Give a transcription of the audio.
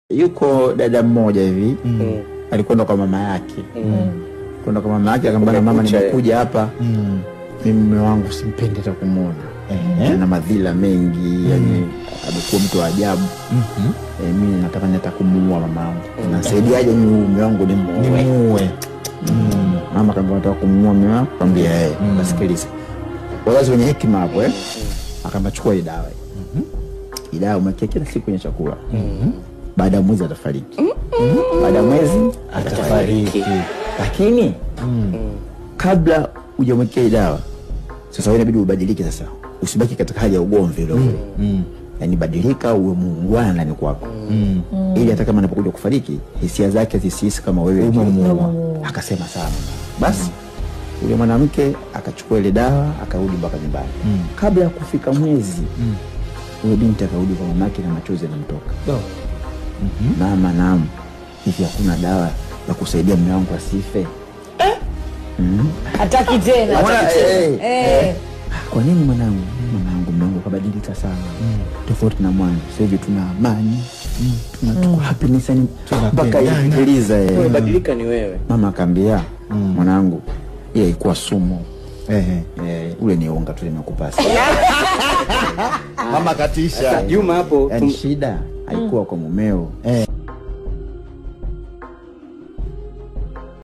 Yuko dada mmoja hivi alikwenda kwa mama yake. Kwenda kwa mama yake akamwambia mama, nimekuja hapa. Mimi mume wangu simpendi hata kumuona. Na madhila mengi, yani amekuwa mtu wa ajabu. Mimi nataka hata kumuua mama yangu. Nasaidiaje mimi mume wangu nimuue? Mama akamwambia nataka kumuua mume wako. Akamwambia basikiliza. Wazazi wenye hekima hapo akamwambia chukua ile dawa. Ile dawa umeweka kila siku kwenye chakula. Baada ya mwezi atafariki. Baada ya mwezi atafariki. Lakini kabla hujamwekea dawa, sasa wewe inabidi ubadilike sasa. Usibaki katika hali ya ugomvi ile. Yaani badilika, uwe muungwana ndani kwako. Ili hata kama anapokuja kufariki, hisia zake zisihisi kama wewe umemuua. Akasema sawa. Basi yule mwanamke akachukua ile dawa, akarudi mpaka nyumbani. Kabla ya kufika mwezi, yule binti akarudi kwa mamake na machozi yanamtoka. Mama, naam, hivi hakuna dawa ya kusaidia mume wangu asife? Hataki tena. Kwa nini mwanangu? Mume wangu kabadilika sana. Tofauti na mwanzo. Sasa hivi tuna amani. Tuko happiness yani mpaka yaeleza badilika ni wewe. Mama akamwambia, mwanangu, ile ilikuwa sumu. Ule ni unga tu nimekupasa. Mama katisha. Juma hapo shida haikuwa kwa mumeo.